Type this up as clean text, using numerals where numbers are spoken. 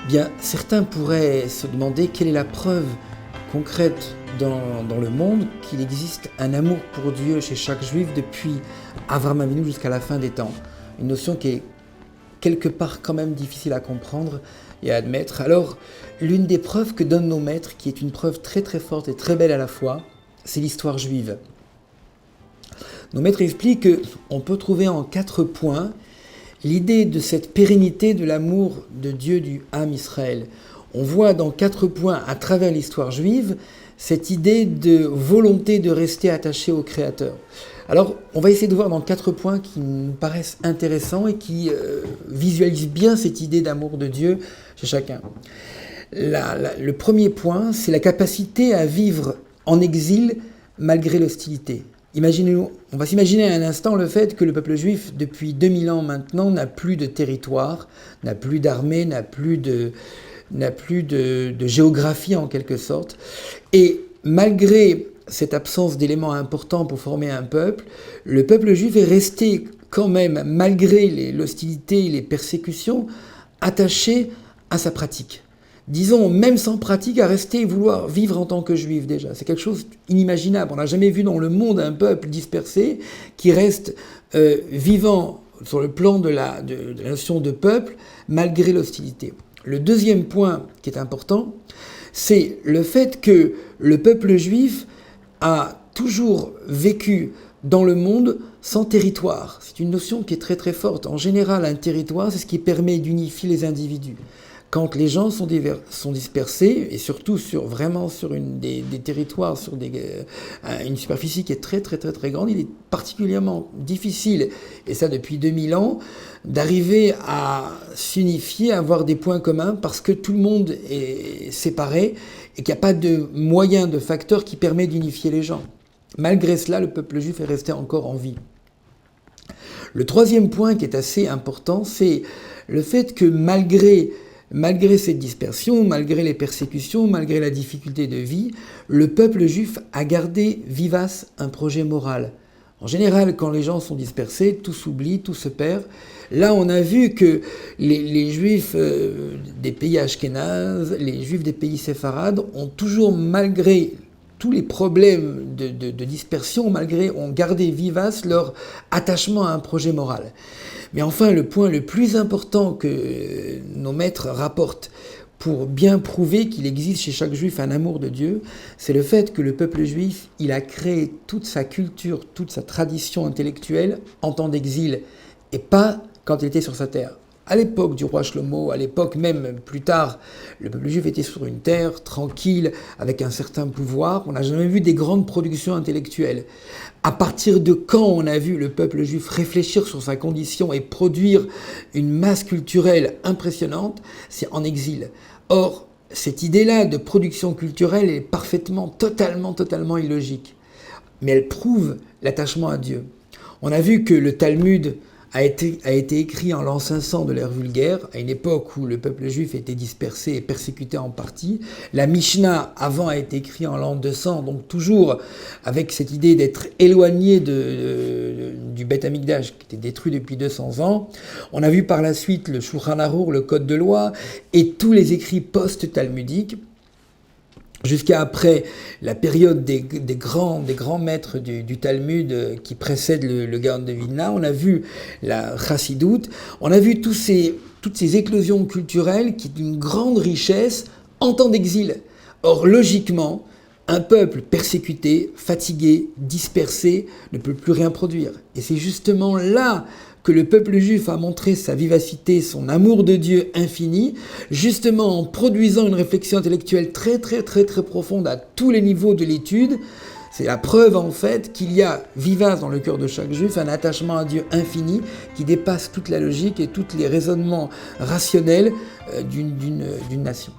Bien, certains pourraient se demander quelle est la preuve concrète dans le monde qu'il existe un amour pour Dieu chez chaque juif depuis Avraham Avinu jusqu'à la fin des temps. Une notion qui est quelque part quand même difficile à comprendre et à admettre. Alors, l'une des preuves que donnent nos maîtres, qui est une preuve très très forte et très belle à la fois, c'est l'histoire juive. Nos maîtres expliquent qu'on peut trouver en 4 points l'idée de cette pérennité de l'amour de Dieu du Ham Israël. On voit dans 4 points, à travers l'histoire juive, cette idée de volonté de rester attaché au Créateur. Alors, on va essayer de voir dans 4 points qui nous paraissent intéressants et qui visualisent bien cette idée d'amour de Dieu chez chacun. Le premier point, c'est la capacité à vivre en exil malgré l'hostilité. On va s'imaginer un instant le fait que le peuple juif, depuis 2000 ans maintenant, n'a plus de territoire, n'a plus d'armée, n'a plus de géographie en quelque sorte. Et malgré cette absence d'éléments importants pour former un peuple, le peuple juif est resté quand même, malgré l'hostilité et les persécutions, attaché à sa pratique. Disons, même sans pratique, à rester et vouloir vivre en tant que juif déjà. C'est quelque chose d'inimaginable. On n'a jamais vu dans le monde un peuple dispersé qui reste vivant sur le plan de la notion de peuple, malgré l'hostilité. Le deuxième point qui est important, c'est le fait que le peuple juif a toujours vécu dans le monde sans territoire. C'est une notion qui est très très forte. En général, un territoire, c'est ce qui permet d'unifier les individus. Quand les gens sont dispersés, et surtout sur des territoires, sur une superficie qui est très très très très grande, il est particulièrement difficile, et ça depuis 2000 ans, d'arriver à s'unifier, à avoir des points communs, parce que tout le monde est séparé, et qu'il n'y a pas de moyen, de facteur qui permet d'unifier les gens. Malgré cela, le peuple juif est resté encore en vie. Le troisième point qui est assez important, c'est le fait que malgré cette dispersion, malgré les persécutions, malgré la difficulté de vie, le peuple juif a gardé vivace un projet moral. En général, quand les gens sont dispersés, tout s'oublie, tout se perd. Là, on a vu que les juifs des pays ashkénazes, les juifs des pays séfarades ont toujours, malgré tous les problèmes de dispersion, ont gardé vivace leur attachement à un projet moral. Mais enfin, le point le plus important que nos maîtres rapportent pour bien prouver qu'il existe chez chaque juif un amour de Dieu, c'est le fait que le peuple juif, il a créé toute sa culture, toute sa tradition intellectuelle en temps d'exil, et pas quand il était sur sa terre. À l'époque du roi Shlomo, à l'époque même plus tard, le peuple juif était sur une terre tranquille, avec un certain pouvoir. On n'a jamais vu des grandes productions intellectuelles. À partir de quand on a vu le peuple juif réfléchir sur sa condition et produire une masse culturelle impressionnante, c'est en exil. Or, cette idée-là de production culturelle est totalement illogique. Mais elle prouve l'attachement à Dieu. On a vu que le Talmud a été écrit en l'an 500 de l'ère vulgaire, à une époque où le peuple juif était dispersé et persécuté en partie. La Mishnah, avant, a été écrite en l'an 200, donc toujours avec cette idée d'être éloigné du Beth Amikdash, qui était détruit depuis 200 ans. On a vu par la suite le Shulchan Arour, le Code de loi, et tous les écrits post-talmudiques, jusqu'à après la période des grands maîtres du Talmud qui précède le Gaon de Vilna. On a vu la Chassidoute, on a vu toutes ces éclosions culturelles qui est d'une grande richesse en temps d'exil. Or, logiquement, un peuple persécuté, fatigué, dispersé, ne peut plus rien produire. Et c'est justement là que le peuple juif a montré sa vivacité, son amour de Dieu infini, justement en produisant une réflexion intellectuelle très profonde à tous les niveaux de l'étude. C'est la preuve en fait qu'il y a vivace dans le cœur de chaque juif un attachement à Dieu infini qui dépasse toute la logique et tous les raisonnements rationnels d'une nation.